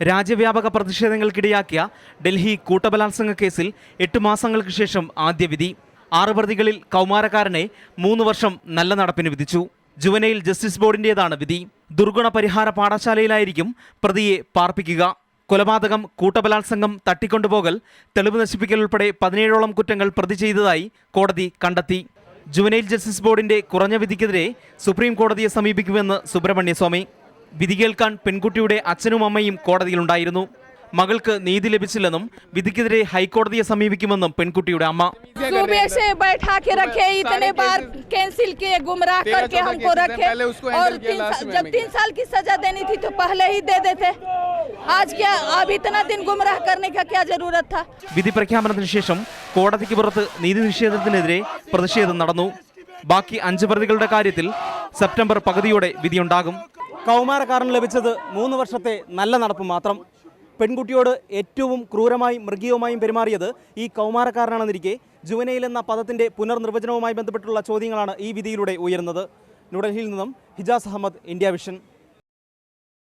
രാജ്യവ്യാപക പ്രതിഷേധങ്ങൾക്കിടയാക്കിയ ഡൽഹി കൂട്ടബലാത്സംഗ കേസിൽ 8 മാസങ്ങൾക്ക് ശേഷം ആദ്യ വിധി. 6 പ്രതികളിൽ കൗമാരക്കാരനെ 3 വർഷം നല്ല നടപ്പിന് വിധിച്ചു. ജുവനൈൽ ജസ്റ്റിസ് ബോർഡിന്റേതാണ് വിധി. ദുർഗുണ പരിഹാര പാഠശാലയിലായിരിക്കും പ്രതിയെ പാർപ്പിക്കുക. കൊലപാതകം, കൂട്ടബലാത്സംഗം, തട്ടിക്കൊണ്ടുപോകൽ, തെളിവ് നശിപ്പിക്കൽ ഉൾപ്പെടെ 17ഓളം കുറ്റങ്ങൾ പ്രതി ചെയ്തതായി കോടതി കണ്ടെത്തി. ജുവനൈൽ ജസ്റ്റിസ് ബോർഡിന്റെ കുറഞ്ഞ വിധിക്കെതിരെ സുപ്രീം കോടതിയെ സമീപിക്കുമെന്ന് സുബ്രഹ്മണ്യസ്വാമി. വിധി കേൾക്കാൻ പെൺകുട്ടിയുടെ അച്ഛനും അമ്മയും കോടതിയിലുണ്ടായിരുന്നു. മകൾക്ക് നീതി ലഭിച്ചില്ലെന്നും വിധിക്കെതിരെ ഹൈക്കോടതിയെ സമീപിക്കുമെന്നും പെൺകുട്ടിയുടെ അമ്മ. सुबह से बैठा के रखे, इतने बार कैंसिल किए, गुमराह करके हमको रखे और जब 3 साल की सजा देनी थी तो पहले ही दे देते. आज क्या अब इतना दिन गुमराह करने का क्या जरूरत था? വിധി പ്രഖ്യാപനത്തിന് ശേഷം കോടതിക്ക് പുറത്ത് നീതി നിഷേധത്തിനെതിരെ പ്രതിഷേധം നടന്നു. ബാക്കി 5 പ്രതികളുടെ കാര്യത്തിൽ സെപ്റ്റംബർ പകുതിയോടെ വിധിയുണ്ടാകും. കൗമാരക്കാരന് ലഭിച്ചത് 3 വർഷത്തെ നല്ല നടപ്പ് മാത്രം. പെൺകുട്ടിയോട് ഏറ്റവും ക്രൂരമായും മൃഗീയവുമായും പെരുമാറിയത് ഈ കൗമാരക്കാരനാണെന്നിരിക്കെ ജുവനൈൽ എന്ന പദത്തിന്റെ പുനർനിർവചനവുമായി ബന്ധപ്പെട്ടുള്ള ചോദ്യങ്ങളാണ് ഈ വിധിയിലൂടെ ഉയരുന്നത്. ന്യൂഡൽഹിയിൽ നിന്നും ഹിജാസ് അഹമ്മദ്, ഇന്ത്യ വിഷൻ.